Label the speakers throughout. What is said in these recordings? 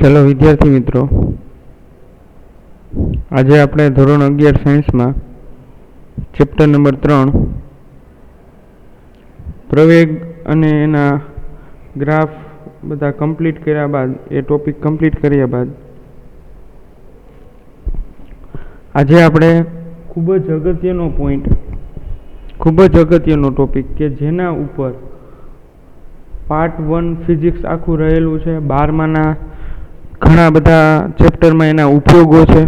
Speaker 1: चलो विद्यार्थी मित्रों, आज આપણે ધોરણ 11 સાયન્સમાં ચેપ્ટર નંબર 3 પ્રવેગ અને એના ગ્રાફ બધા કમ્પ્લીટ કર્યા બાદ એ ટોપિક કમ્પ્લીટ કર્યા બાદ આજે આપણે ખૂબ જ અગત્યનો પોઈન્ટ, ખૂબ જ અગત્યનો ટોપિક કે જેના ઉપર પાર્ટ 1 ફિઝિક્સ આખું રહેલું છે, 12માના ઘણા બધા ચેપ્ટરમાં એના ઉપયોગો છે।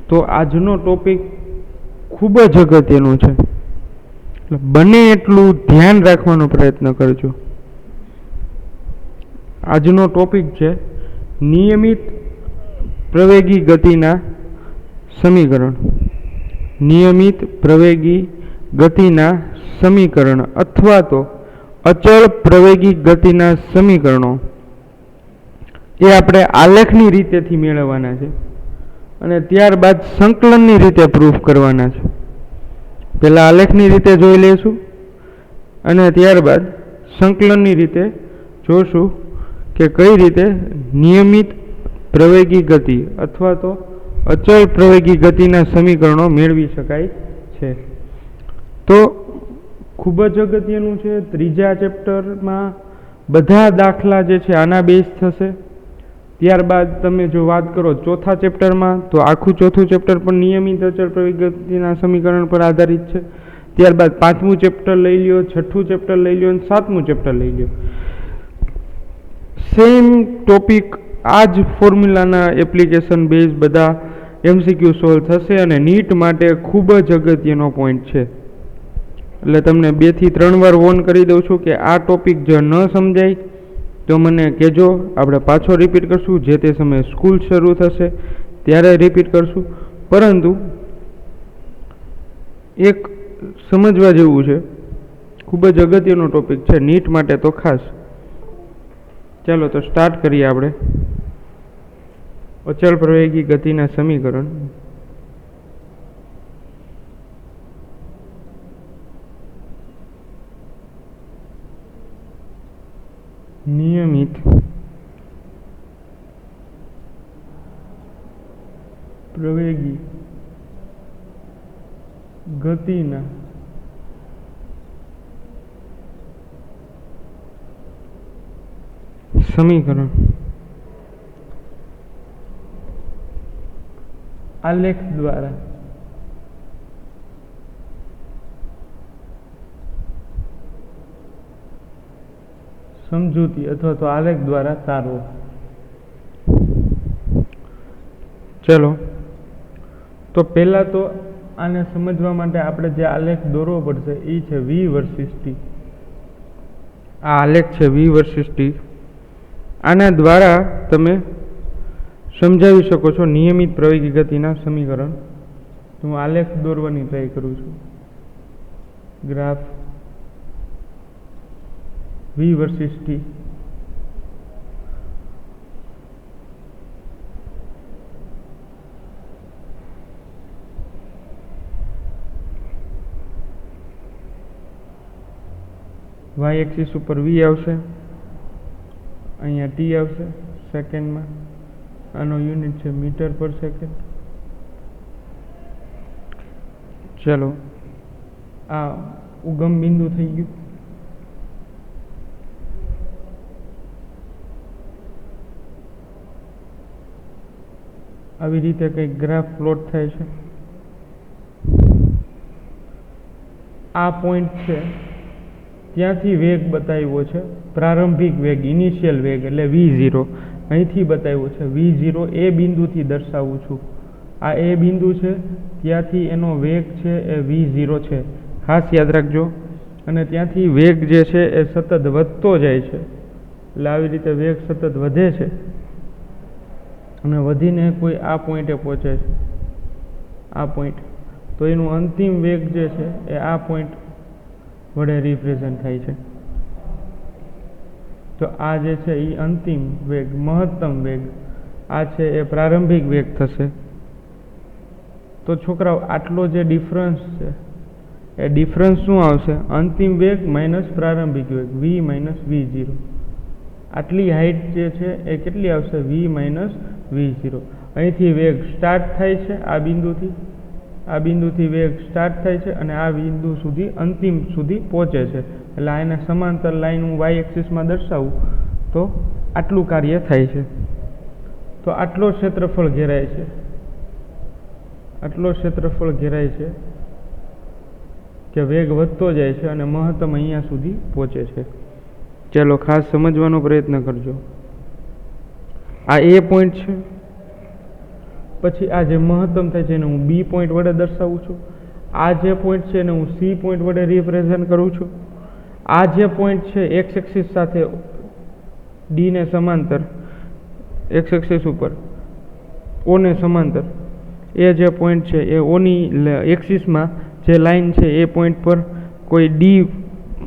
Speaker 1: તો આજનો ટોપિક ખૂબ જ અગત્યનો છે, બને એટલું ધ્યાન રાખવાનો પ્રયત્ન કરજો। આજનો ટોપિક છે નિયમિત પ્રવેગી ગતિના સમીકરણ। નિયમિત પ્રવેગી ગતિના સમીકરણ અથવા તો અચળ પ્રવેગી ગતિના સમીકરણો એ આપણે આલેખની રીતેથી મેળવવાના છે અને ત્યારબાદ સંકલનની રીતે પ્રૂફ કરવાના છે। પહેલાં આલેખની રીતે જોઈ લઈશું અને ત્યારબાદ સંકલનની રીતે જોશું કે કઈ રીતે નિયમિત પ્રવેગી ગતિ અથવા તો અચળ પ્રવેગી ગતિના સમીકરણો મેળવી શકાય છે। તો ખૂબ જ અગત્યનું છે। ત્રીજા ચેપ્ટરમાં બધા દાખલા જે છે આના બેઝ થશે। ત્યારબાદ તમે જો વાત કરો ચોથા ચેપ્ટરમાં તો આખું ચોથું ચેપ્ટર પણ નિયમિત અચળ પ્રવેગી ગતિના સમીકરણ પર આધારિત છે। ત્યારબાદ પાંચમું ચેપ્ટર લઈ લ્યો, છઠ્ઠું ચેપ્ટર લઈ લ્યો અને સાતમું ચેપ્ટર લઈ લ્યો। સેમ ટોપિક આ જ ફોર્મ્યુલાના એપ્લિકેશન બેઝ બધા MCQ સોલ્વ થશે અને નીટ માટે ખૂબ જ અગત્યનો પોઈન્ટ છે। એટલે તમને 2 થી 3 વાર વોર્ન કરી દઉં છું કે આ ટોપિક જો ન સમજાય તો મને કહેજો, આપણે પાછો રિપીટ કરશું। જે તે સમયે સ્કૂલ શરૂ થશે ત્યારે રિપીટ કરશું, પરંતુ એક સમજવા જેવું છે, ખૂબ જ અગત્યનો ટોપિક છે નીટ માટે તો ખાસ। ચાલો તો સ્ટાર્ટ કરીએ આપણે અચળ પ્રવેગી ગતિના સમીકરણ। નિયમિત પ્રવેગી ગતિના સમીકરણ આલેખ દ્વારા સમજૂતી અથવા તો આલેખ દ્વારા તારવો। ચલો તો પહેલા તો આને સમજવા માટે આપણે જે આલેખ દોરવો પડશે એ છે V વર્સિસ T। આ આલેખ છે V વર્સિસ T। આના દ્વારા તમે સમજાવી શકો છો નિયમિત પ્રવેગી ગતિના સમીકરણ। તો હું આલેખ દોરવાની ટ્રાય કરું છું। Graph V versus T। y axis ઉપર V આવશે, અહીંયા T આવશે સેકન્ડમાં, આનો યુનિટ છે મીટર પર સેકન્ડ। ચલો આ ઉગમ બિંદુ થઈ ગયું। આવી રીતે કંઈક ગ્રાફ પ્લોટ થાય છે। આ પોઈન્ટ છે ત્યાંથી વેગ બતાવ્યો છે, પ્રારંભિક વેગ ઇનિશિયલ વેગ એટલે V0 અહીંથી બતાવ્યો છે। V0 એ બિંદુથી દર્શાવું છું। આ એ બિંદુ છે, ત્યાંથી એનો વેગ છે એ V0 છે, ખાસ યાદ રાખજો। અને ત્યાંથી વેગ જે છે એ સતત વધતો જાય છે, એટલે આવી રીતે વેગ સતત વધે છે અને વધીને કોઈ આ પોઈન્ટે પહોંચે છે, આ પોઈન્ટ। તો એનું અંતિમ વેગ જે છે એ આ પોઈન્ટ વડે રિપ્રેઝન્ટ થાય છે। તો આ જે છે એ અંતિમ વેગ, મહત્તમ વેગ, આ છે એ પ્રારંભિક વેગ થશે। તો છોકરાઓ આટલો જે ડિફરન્સ છે એ ડિફરન્સ શું આવશે? અંતિમ વેગ માઇનસ પ્રારંભિક વેગ, V માઇનસ V0। આટલી હાઇટ જે છે એ કેટલી આવશે? v minus v0. અહીંથી વેગ સ્ટાર્ટ થાય છે, આ બિંદુથી વેગ સ્ટાર્ટ થાય છે અને આ બિંદુ સુધી અંતિમ સુધી પહોંચે છે. એટલે આને સમાંતર લાઈન હું y એક્સિસમાં દર્શાવું તો આટલું કાર્ય થાય છે. તો આટલો ક્ષેત્રફળ ઘેરાય છે કે વેગ વધતો જાય છે અને મહત્તમ અહીંયા સુધી પહોંચે છે. ચાલો ખાસ સમજવાનો પ્રયત્ન કરજો. આ એ પોઈન્ટ છે, પછી આ જે મહત્તમ થાય છે એને હું બી પોઈન્ટ વડે દર્શાવું છું. આ જે પોઈન્ટ છે એને હું સી પોઈન્ટ વડે રિપ્રેઝન્ટ કરું છું. આ જે પોઈન્ટ છે એક્સ એક્સિસ સાથે ડી ને સમાંતર, એક્સ એક્સિસ ઉપર ઓ ને સમાંતર, એ જે પોઈન્ટ છે એ ઓની એક્સિસમાં જે લાઈન છે એ પોઈન્ટ પર કોઈ ડી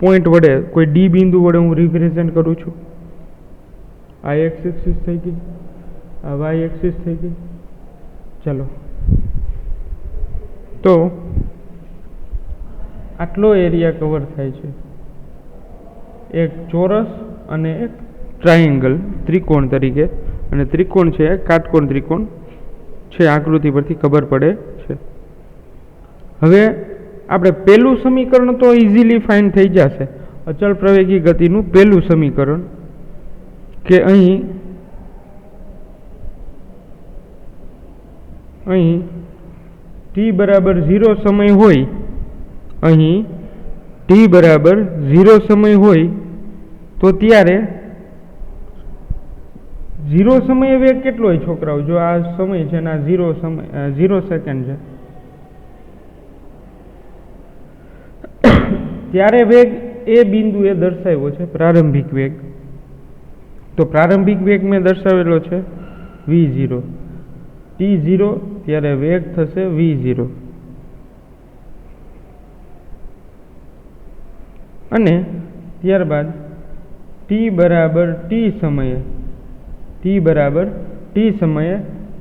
Speaker 1: પોઈન્ટ વડે, કોઈ ડી બિંદુ વડે હું રિપ્રેઝન્ટ કરું છું. આ એક્સ એક્સિસ થઈ ગઈ, આ વાય એક્સિસ થઈ ગઈ. ચલો, તો આટલો એરિયા કવર થાય છે, એક ચોરસ અને એક ટ્રાયેંગલ, ત્રિકોણ તરીકે. અને ત્રિકોણ છે કાટકોણ ત્રિકોણ છે, આકૃતિ પરથી ખબર પડે છે. હવે આપણે પહેલું સમીકરણ તો ઇઝીલી ફાઇન્ડ થઈ જશે, અચળ પ્રવેગી ગતિનું પહેલું સમીકરણ, કે અહીં t બરાબર 0 સમય હોય, અહીં t બરાબર 0 સમય હોય તો ત્યારે 0 સમયે વેગ કેટલો હોય છોકરાઓ? જો આ સમય છે ને આ 0 સેકન્ડ છે, ત્યારે વેગ એ બિંદુએ દર્શાવ્યો છે પ્રારંભિક વેગ. તો પ્રારંભિક વેગ મેં દર્શાવેલો છે v0. t0 ત્યારે વેગ થશે v0. અને ત્યારબાદ t બરાબર t સમયે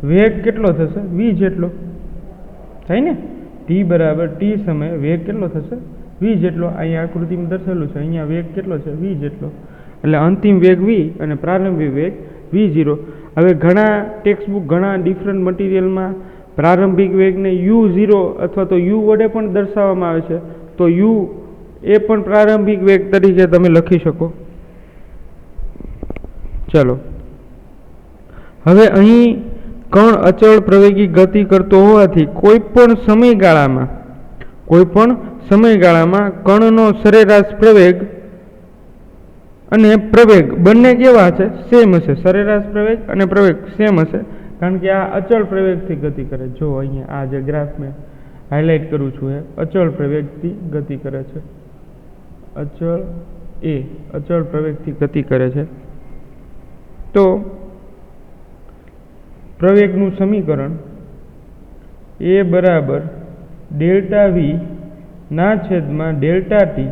Speaker 1: વેગ કેટલો થશે? v જેટલો થાય ને. t બરાબર t સમયે વેગ કેટલો થશે? v જેટલો. અહીંયા આકૃતિમાં દર્શાવેલું છે, અહીંયા વેગ કેટલો છે? v જેટલો. એટલે અંતિમ વેગ v અને પ્રારંભિક વેગ v0. હવે ઘણા ટેક્સ્ટબુક, ઘણા ડિફરન્ટ મટીરિયલમાં પ્રારંભિક વેગને u0 અથવા તો u વડે પણ દર્શાવવામાં આવે છે. તો u એ પણ પ્રારંભિક વેગ તરીકે તમે લખી શકો. ચલો, હવે અહીં કણ અચળ પ્રવેગી ગતિ કરતો હોવાથી કોઈ પણ સમયગાળામાં કણનો સરેરાશ પ્રવેગ અને પ્રવેગ બંને કેવા હશે? સેમ હશે. સરેરાશ પ્રવેગ અને પ્રવેગ સેમ હશે, કારણ કે આ અચળ પ્રવેગથી ગતિ કરે. જો અહીંયા આ જે ગ્રાફ મેં હાઇલાઇટ કરું છું એ અચળ પ્રવેગથી ગતિ કરે છે. અચળ પ્રવેગથી ગતિ કરે છે. તો પ્રવેગનું સમીકરણ એ બરાબર ડેલ્ટા વી ના છેદમાં ડેલ્ટા ટી.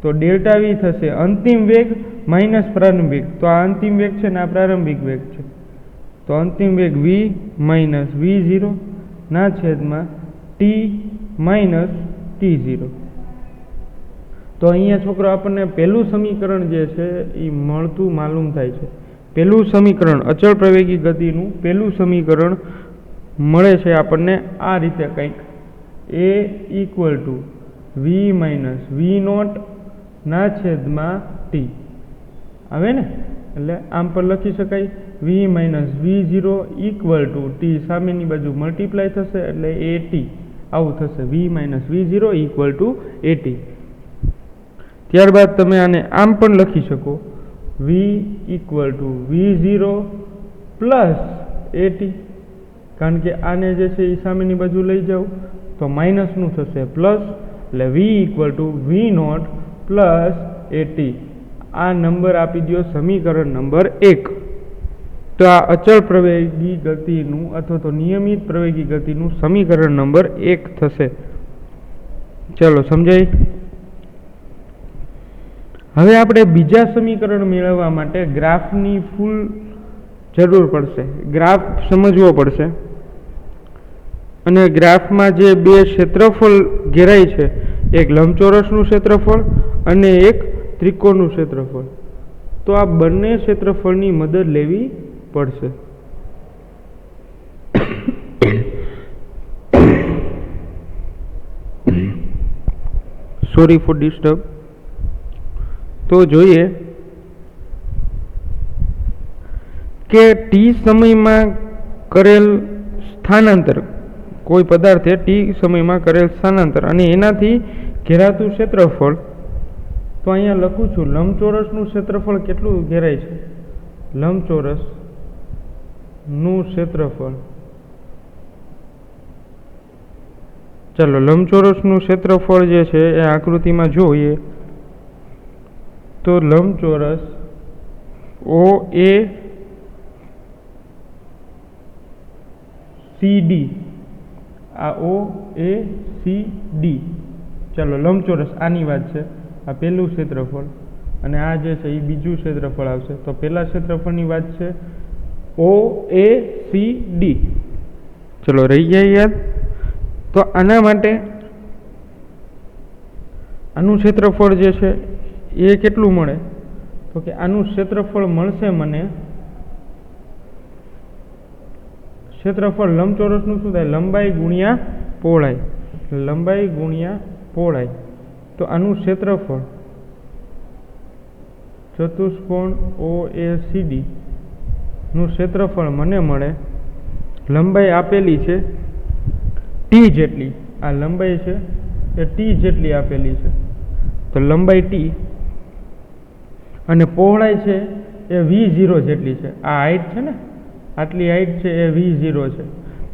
Speaker 1: તો ડેલ્ટા વી થશે અંતિમ વેગ માઇનસ પ્રારંભિક. તો આ અંતિમ વેગ છે ને આ પ્રારંભિક વેગ છે. તો અંતિમ વેગ v માઇનસ v0 ના છેદમાં t માઇનસ t0. તો અહીંયા છોકરો આપણને પહેલું સમીકરણ જે છે એ મળતું માલુમ થાય છે. પહેલું સમીકરણ અચળ પ્રવેગી ગતિનું પહેલું સમીકરણ મળે છે આપણને આ રીતે કંઈક, a equal to v minus v0 ના છેદમાં t આવે ને. એટલે આમ પર લખી શકાય v minus v0 equal to t, સામેની બાજુ મલ્ટીપ્લાય થશે એટલે at આવું થશે. v minus v0 equal to at. ત્યારબાદ તમે આને આમ પણ લખી શકો, v equal to v0 plus at, કારણ કે આને જે છે એ સામેની બાજુ લઈ જાઉં તો માઇનસનું થશે પ્લસ, એટલે v equal to v0 plus at. આ નંબર આપી દો સમીકરણ નંબર 1. તો આ અચળ પ્રવેગી ગતિનું અથવા તો નિયમિત પ્રવેગી ગતિનું સમીકરણ નંબર 1 થશે. ચલો, સમજાય? હવે આપણે બીજા સમીકરણ મેળવવા માટે ગ્રાફની ફૂલ જરૂર પડશે. ગ્રાફ સમજવો પડશે અને ગ્રાફમાં જે બે ક્ષેત્રફળ ઘેરાય છે, એક લંબચોરસનું ક્ષેત્રફળ અને એક ત્રિકોણનું ક્ષેત્રફળ. તો તો આ બંને ક્ષેત્રફળની મદદ લેવી પડશે. Sorry for disturb. તો જોઈએ કે ટી સમયમાં કરેલ સ્થાનાંતર, કોઈ પદાર્થે ટી સમયમાં કરેલ સ્થાનાંતર અને એનાથી ઘેરાતું ક્ષેત્રફળ. તો અહીંયા લખું છું લંબચોરસનું ક્ષેત્રફળ કેટલું ઘેરાય છે. લંબચોરસનું ક્ષેત્રફળ, ચાલો લંબચોરસનું ક્ષેત્રફળ જે છે એ આકૃતિમાં જોઈએ તો લંબચોરસ OACD, આ OACD, ચાલો લંબચોરસ આની વાત છે. આ પહેલું ક્ષેત્રફળ અને આ જે છે એ બીજું ક્ષેત્રફળ આવશે. તો પહેલા ક્ષેત્રફળની વાત છે OACD. ચલો રહી ગયા યાદ. તો આના માટે આનું ક્ષેત્રફળ જે છે એ કેટલું મળે, તો કે આનું ક્ષેત્રફળ મળશે મને, ક્ષેત્રફળ લંબચોરસનું શું થાય, લંબાઈ ગુણ્યા પહોળાઈ, લંબાઈ ગુણ્યા પહોળાઈ. તો આનું ક્ષેત્રફળ ચતુષ્કોણ OACD નું ક્ષેત્રફળ મને મળે. લંબાઈ આપેલી છે T જેટલી, આ લંબાઈ છે એ T જેટલી આપેલી છે, તો લંબાઈ T અને પહોળાઈ છે એ V0 જેટલી છે. આ હાઈટ છે ને, આટલી હાઈટ છે એ V0 છે,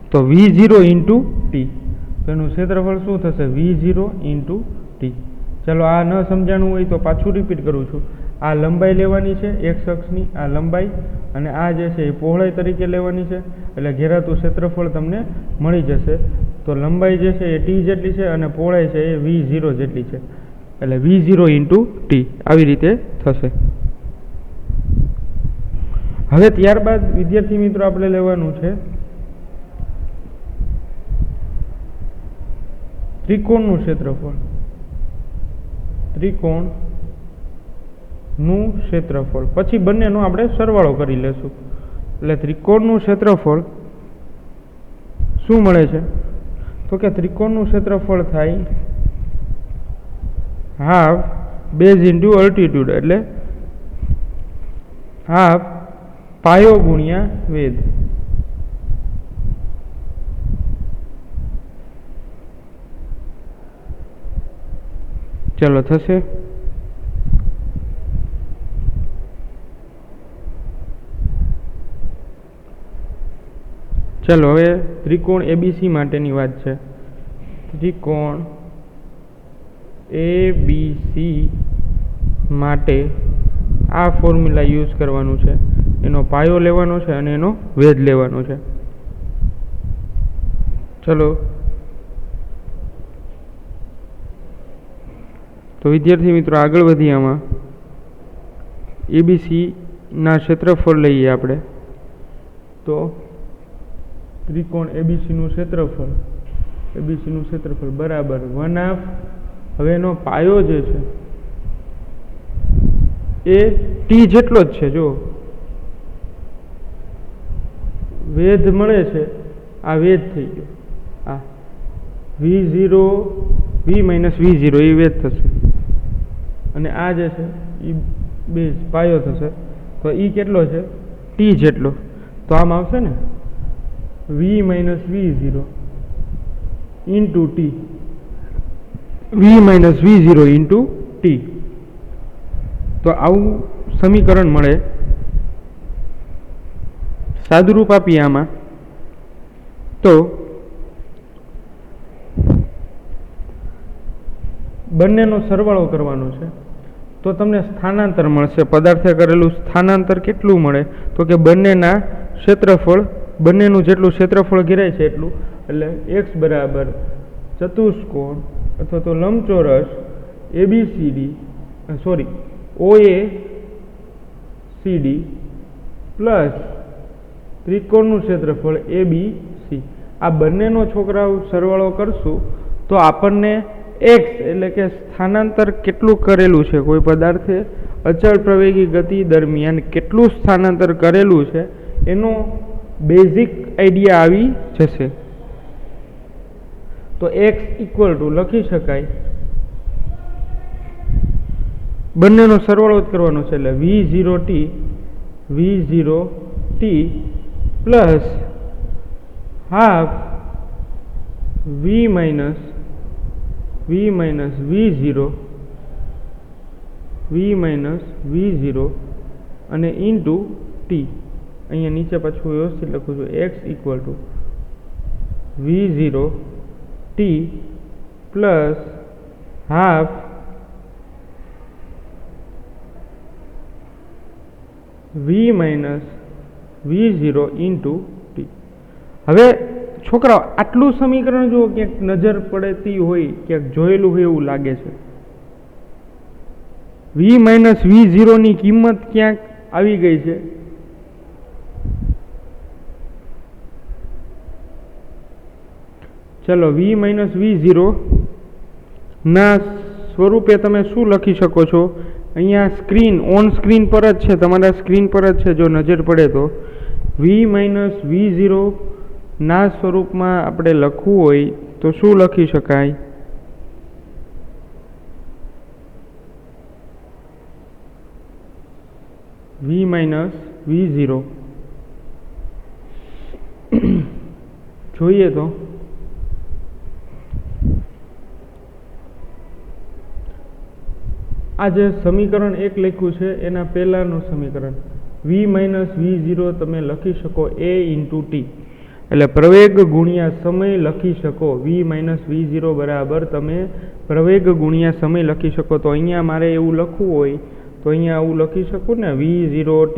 Speaker 1: તો V0 ઇન્ટુ ટી. તો એનું ક્ષેત્રફળ શું થશે, V0 ઇન્ટુ ટી. ચાલો આ ન સમજાણું હોય તો પાછું રિપીટ કરું છું. આ લંબાઈ લેવાની છે x અક્ષની, આ લંબાઈ, અને આ જે છે એ પહોળાઈ તરીકે લેવાની છે, એટલે ઘેરાતું ક્ષેત્રફળ તમને મળી જશે. તો લંબાઈ જે છે એ T જેટલી છે અને પહોળાઈ છે એ V0 જેટલી છે, એટલે V0 ઇન્ટુ ટી આવી રીતે થશે. હવે ત્યારબાદ વિદ્યાર્થી મિત્રો આપણે લેવાનું છે ત્રિકોણનું ક્ષેત્રફળ. ત્રિકોણનું ક્ષેત્રફળ પછી બંનેનો આપણે સરવાળો કરી લેશું. એટલે ત્રિકોણનું ક્ષેત્રફળ શું મળે છે, તો કે ત્રિકોણનું ક્ષેત્રફળ થાય હાફ બેઝ ઇન્ટુ અલ્ટિટ્યુડ, એટલે હાફ પાયો ગુણ્યા વેધ. ચલો થશે. ચલો હવે ત્રિકોણ ABC માટેની વાત છે. ત્રિકોણ ABC માટે આ ફોર્મ્યુલા યુઝ કરવાનું છે. એનો પાયો લેવાનો છે અને એનો વેધ લેવાનો છે. ચલો તો વિદ્યાર્થી મિત્રો આગળ વધીએ. આમાં ABC ના ક્ષેત્રફળ લઈએ આપણે. તો ત્રિકોણ ABCનું ક્ષેત્રફળ બરાબર 1/2. હવે એનો પાયો જે છે એ T જેટલો જ છે. જો વેધ મળે છે, આ વેધ થઈ ગયો, આ V0 V માઇનસ V0 એ વેધ થશે, અને આ જે છે એ બેઝ પાયો થશે. તો એ કેટલો છે, T જેટલો. તો આમ આવશે ને V minus V0 into T, V minus V0 into T. તો આવું સમીકરણ મળે. સાદુરૂપ આપીએ આમાં તો બંનેનો સરવાળો કરવાનો છે, તો તમને સ્થાનાંતર મળશે. પદાર્થે કરેલું સ્થાનાંતર કેટલું મળે, તો કે બંનેના ક્ષેત્રફળ, બંનેનું જેટલું ક્ષેત્રફળ ઘેરાય છે એટલું, એટલે x બરાબર ચતુષ્કોણ અથવા તો લંબચોરસ OACD પ્લસ ત્રિકોણનું ક્ષેત્રફળ ABC. આ બંનેનો છોકરાઓ સરવાળો કરશું તો આપણને x એટલે કે સ્થાનાંતર કેટલું કરેલું છે કોઈ પદાર્થે અચળ પ્રવેગી ગતિ દરમિયાન કેટલું સ્થાનાંતર કરેલું છે એનો બેઝિક આઈડિયા આવી જશે. તો x ઇક્વલ ટુ લખી શકાય, બંનેનો સરવાળો જ કરવાનો છે એટલે v0t plus half v minus v0 અને ઇન્ટુ t. અહીંયા નીચે પાછું વ્યવસ્થિત લખું છું, x equal to v0t plus half v minus v0 into t. હવે છોકરાઓ આટલું સમીકરણ જુઓ, ક્યાંક નજર પડતી હોય, ક્યાંક જોયેલું હોય એવું લાગે છે. v માઇનસ v0 ની કિંમત ક્યાંક આવી ગઈ છે. ચલો v માઇનસ v0 ના સ્વરૂપે તમે શું લખી શકો છો? અહીંયા ઓન સ્ક્રીન પર જ છે, તમારા સ્ક્રીન પર જ છે. જો નજર પડે તો v માઇનસ v0 ના સ્વરૂપમાં આપણે લખવું હોય તો શું લખી શકાય? v માઇનસ v0 જોઈએ તો આ જે સમીકરણ એક લખ્યું છે એના પહેલાંનું સમીકરણ v માઇનસ v0 તમે લખી શકો a ઇન્ટુ t, એટલે પ્રવેગ ગુણ્યા સમય લખી શકો. v માઇનસ v0 બરાબર તમે પ્રવેગ ગુણ્યા સમય લખી શકો. તો અહીંયા મારે એવું લખવું હોય તો અહીંયા આવું લખી શકું ને, v0t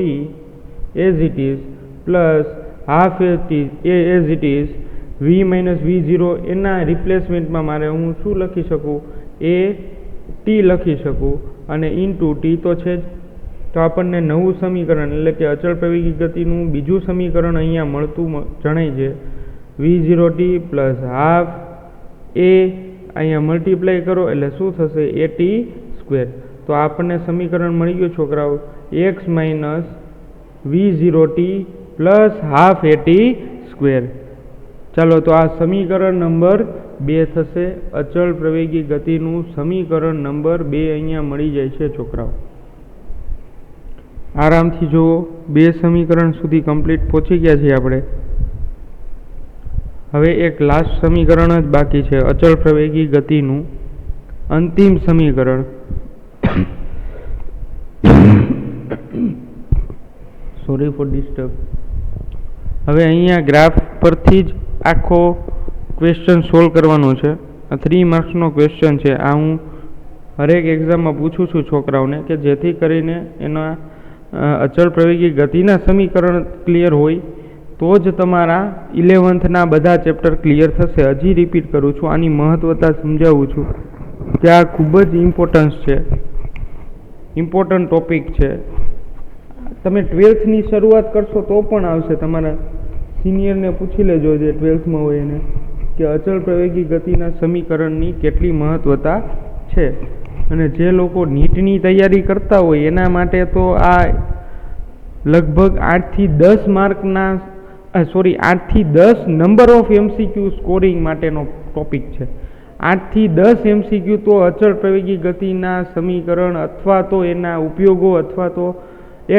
Speaker 1: as it is plus half as it is v minus v0 એના રિપ્લેસમેન્ટમાં મારે હું શું લખી શકું? a t લખી શકું અને ઇન્ટુ t તો છે જ. તો આપણને નવું સમીકરણ એટલે કે અચળ પ્રવેગી ગતિનું બીજું સમીકરણ અહીંયા મળતું જણાય છે. v0t પ્લસ હાફ a અહીંયા મલ્ટીપ્લાય કરો એટલે શું થશે? at square. તો આપણને સમીકરણ મળી ગયું છોકરાઓ, x minus v0t plus half at square. ચાલો તો આ સમીકરણ નંબર 2 થશે. અચળ પ્રવેગી ગતિનું સમીકરણ નંબર 2 અહીંયા મળી જાય છે છોકરાઓ. આરામથી જુઓ, 2 સમીકરણ સુધી કમ્પ્લીટ પહોંચી ગયા છીએ આપણે. હવે એક લાસ્ટ સમીકરણ જ બાકી છે, અચળ પ્રવેગી ગતિનું અંતિમ સમીકરણ. Sorry for disturb. હવે અહીંયા ગ્રાફ પરથી જ આખો ક્વેશ્ચન સોલ્વ કરવાનો છે. આ 3 માર્ક્સનો ક્વેશ્ચન છે. આ હું હરેક એક્ઝામમાં પૂછું છું છોકરાઓને કે જેથી કરીને એના અચળ પ્રવેગી ગતિના સમીકરણ ક્લિયર હોય તો જ તમારા 11થના બધા ચેપ્ટર ક્લિયર થશે. હજી રિપીટ કરું છું, આની મહત્વતા સમજાવું છું કે આ ખૂબ જ ઇમ્પોર્ટન્સ છે, ઇમ્પોર્ટન્ટ ટોપિક છે. તમે 12થની શરૂઆત કરશો તો પણ આવશે. તમારા સિનિયરને પૂછી લેજો જે 12થમાં હોય એને કે અચળ પ્રવેગી ગતિના સમીકરણની કેટલી મહત્વતા છે. અને જે લોકો નીટની તૈયારી કરતા હોય એના માટે તો આ લગભગ 8 થી 10 માર્કના 8 થી 10 નંબર ઓફ MCQ સ્કોરિંગ માટેનો ટોપિક છે. 8 થી 10 MCQ તો અચળ પ્રવેગી ગતિના સમીકરણ અથવા તો એના ઉપયોગો અથવા તો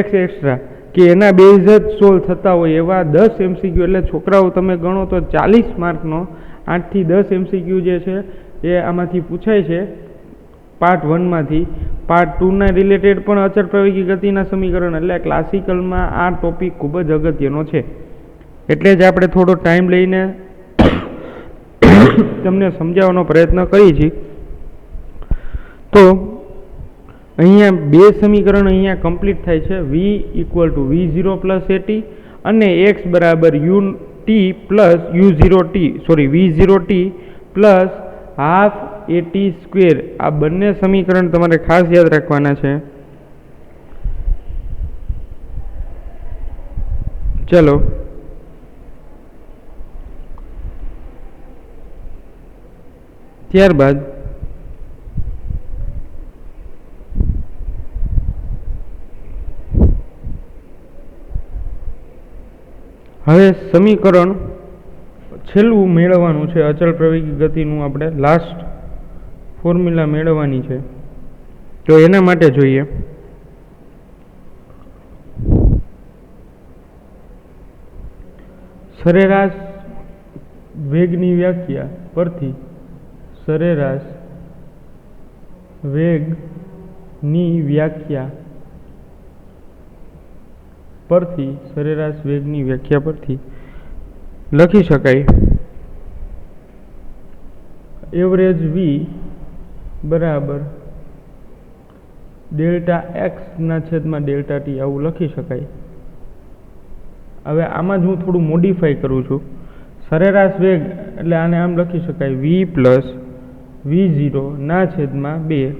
Speaker 1: એક્સ્ટ્રા કે એના બેઝ જ સોલ્વ થતા હોય એવા 10 MCQ. એટલે છોકરાઓ તમે ગણો તો 40 માર્કનો 8 થી 10 MCQ જે છે એ આમાંથી પૂછાય છે પાર્ટ 1માંથી. પાર્ટ 2ના રિલેટેડ પણ અચળ પ્રવેગી ગતિના સમીકરણ, એટલે ક્લાસિકલમાં આ ટોપિક ખૂબ જ અગત્યનો છે. એટલે જ આપણે થોડો ટાઈમ લઈને તમને સમજાવવાનો પ્રયત્ન કરી છીએ. તો અહીંયા 2 સમીકરણ અહીંયા કમ્પ્લીટ થાય છે. v equal to v0 plus at અને x બરાબર ut plus v0t plus half at square. આ બંને સમીકરણ તમારે ખાસ યાદ રાખવાના છે. ચલો ત્યારબાદ હવે સમીકરણ છેલ્લું મેળવવાનું છે, અચળ પ્રવેગી ગતિનું આપણે લાસ્ટ ફોર્મ્યુલા મેળવવાની છે. તો એના માટે જોઈએ સરેરાશ વેગની વ્યાખ્યા પરથી સરેરાશ વેગની વ્યાખ્યા પરથી લખી શકાય એવરેજ v બરાબર ડેલ્ટા એક્સ ના છેદમાં ડેલ્ટા ટી, આવું લખી શકાય. હવે આમાં જ હું થોડું મોડિફાઈ કરું છું. સરેરાશ વેગ એટલે આને આમ લખી શકાય v પ્લસ v0 ના છેદમાં 2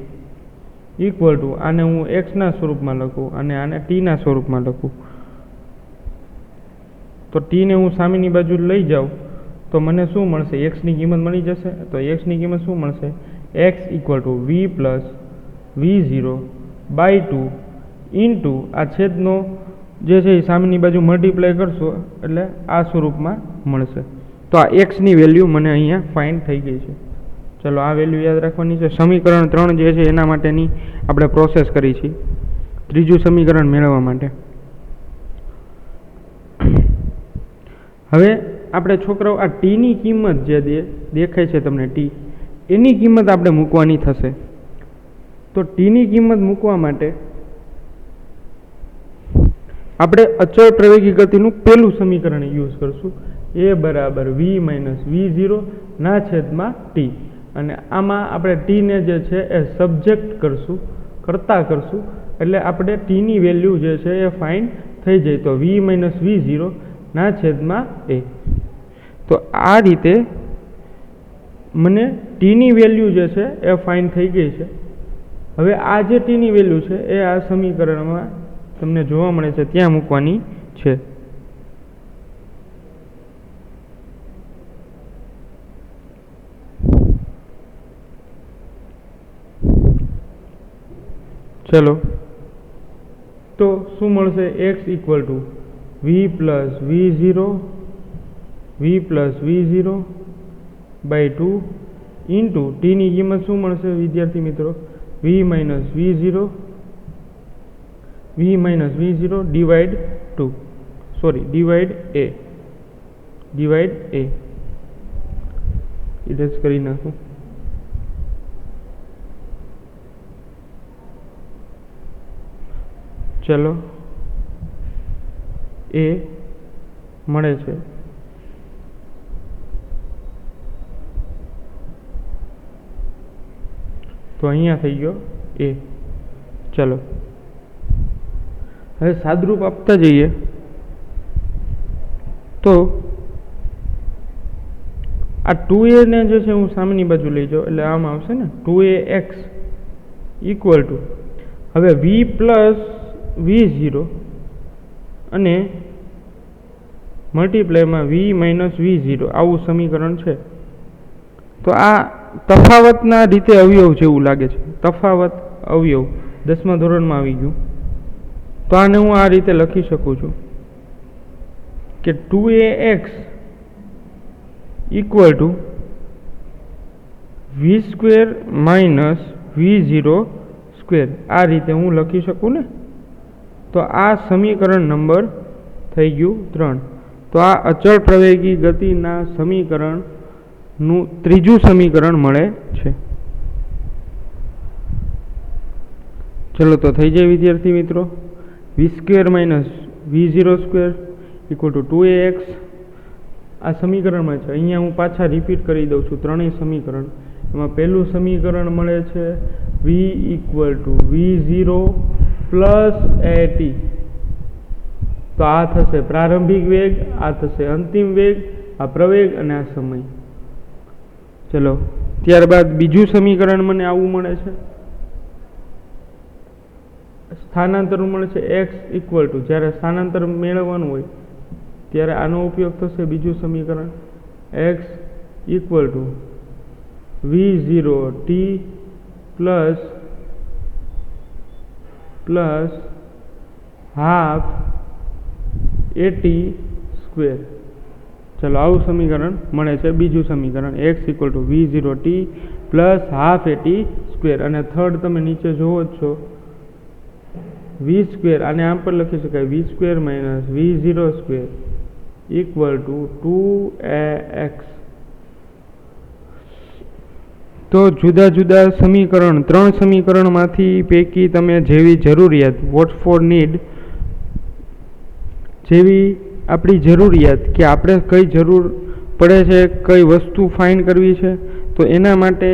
Speaker 1: ઇક્વલ ટુ આને હું એક્સના સ્વરૂપમાં લખું અને આને ટીના સ્વરૂપમાં લખું. તો ટીને હું સામેની બાજુ લઈ જાઉં તો મને શું મળશે? એક્સની કિંમત મળી જશે. તો એક્સની કિંમત શું મળશે? X equal to v plus v0 by 2 into આ છેદનો જે છે એ સામેની બાજુ મલ્ટીપ્લાય કરશો એટલે આ સ્વરૂપમાં મળશે. તો આ એક્સની વેલ્યુ મને અહીંયા ફાઇન્ડ થઈ ગઈ છે. ચલો આ વેલ્યુ યાદ રાખવાની છે. સમીકરણ 3 જે છે એના માટેની આપણે પ્રોસેસ કરી છે, ત્રીજું સમીકરણ મેળવવા માટે. હવે આપણે છોકરાઓ આ ટીની કિંમત જે દેખાય છે તમને ટી, એની કિંમત આપણે મૂકવાની થશે. તો ટીની કિંમત મૂકવા માટે આપણે અચળ પ્રવેગી ગતિનું પહેલું સમીકરણ યુઝ કરશું, એ બરાબર v માઇનસ v0 ના છેદમાં ટી. અને આમાં આપણે ટીને જે છે એ સબ્જેક્ટ કરતા કરશું એટલે આપણે ટીની વેલ્યુ જે છે એ ફાઇન્ડ થઈ જાય. તો v માઇનસ v0 ના છેદમાં એ. તો આ રીતે મને ટીની વેલ્યુ જે છે એ ફાઇન્ડ થઈ ગઈ છે. હવે આ જે ટીની વેલ્યુ છે એ આ સમીકરણમાં તમને જોવા મળે છે ત્યાં મૂકવાની છે. ચલો તો શું મળશે? X equal to v plus v0 by 2 into ટીની કિંમત શું મળશે વિદ્યાર્થી મિત્રો? v minus v0 divide a erase કરી નાખું. ચલો એ મળે છે. તો અહીંયા થઈ ગયો એ. ચલો હવે સાદરૂપ આપતા જઈએ તો આ 2a ને જે છે હું સામેની બાજુ લઈ જાઉં એટલે આમ આવશે ને 2ax ઇક્વલ ટુ હવે v પ્લસ v0 અને મલ્ટીપ્લાયમાં v માઇનસ v0 આવું સમીકરણ છે. તો આ તફાવતના રીતે અવયવ જેવું લાગે છે. તફાવત અવયવ 10મા ધોરણમાં આવી ગયું. તો આને હું આ રીતે લખી શકું છું કે 2ax equal to v square minus v0 square. આ રીતે હું લખી શકું ને. તો આ સમીકરણ નંબર થઈ ગયું 3. તો આ અચળ પ્રવેગી ગતિના સમીકરણનું ત્રીજું સમીકરણ મળે છે. ચલો તો થઈ જાય વિદ્યાર્થી મિત્રો. v square minus v0 square equal to 2ax આ સમીકરણમાં છે. અહીંયા હું પાછા રિપીટ કરી દઉં છું ત્રણેય સમીકરણ. એમાં પહેલું સમીકરણ મળે છે v equal to v0 plus at. તો આ થશે પ્રારંભિક વેગ, આ થશે અંતિમ વેગ, આ પ્રવેગ અને આ સમય. ચલો ત્યારબાદ બીજું સમીકરણ મને આવું મળે છે. સ્થાનાંતર મળે છે x ઇક્વલ ટુ, જ્યારે સ્થાનાંતર મેળવવાનું હોય ત્યારે આનો ઉપયોગ થશે. બીજું સમીકરણ x equal to v0 t plus half at square. ચલો આવું સમીકરણ મળે છે. બીજું સમીકરણ x = v0t plus half at square. અને થર્ડ તમે નીચે જોવો જ છો v સ્ક્વેર, આને આમ પણ લખી શકાય v square minus v0 square equal to 2ax. તો જુદા જુદા સમીકરણ, 3 સમીકરણમાંથી પૈકી તમે જેવી જરૂરિયાત, વોટ ફોર નીડ, જેવી આપણી જરૂરિયાત કે આપણે કઈ જરૂર પડે છે, કઈ વસ્તુ ફાઇન્ડ કરવી છે, તો એના માટે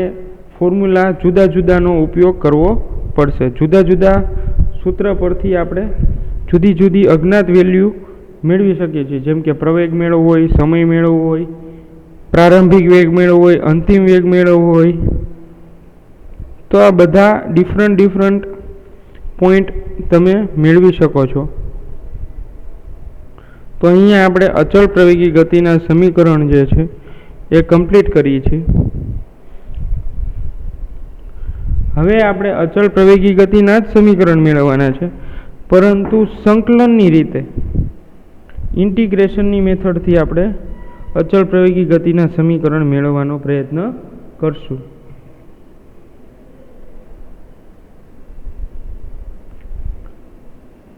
Speaker 1: ફોર્મ્યુલા જુદા જુદાનો ઉપયોગ કરવો પડશે. જુદા જુદા સૂત્ર પરથી આપણે જુદી જુદી અજ્ઞાત વેલ્યુ મેળવી શકીએ છીએ. જેમ કે પ્રવેગ મેળવવો હોય, સમય મેળવવો હોય, પ્રારંભિક વેગ મેળવવો હોય, અંતિમ વેગ મેળવવો હોય, તો આ બધા ડિફરન્ટ પોઈન્ટ તમે મેળવી શકો છો. તો અહીંયા આપણે અચળ પ્રવેગી ગતિના સમીકરણ જે છે એ કમ્પ્લીટ કરીએ છીએ. હવે આપણે અચળ પ્રવેગી ગતિના જ સમીકરણ મેળવવાના છે, પરંતુ સંકલનની રીતે, ઇન્ટિગ્રેશનની મેથડથી આપણે અચળ પ્રવેગી ગતિના સમીકરણ મેળવવાનો પ્રયત્ન કરશું.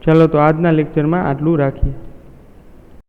Speaker 1: ચાલો તો આજના લેક્ચરમાં આટલું રાખીએ.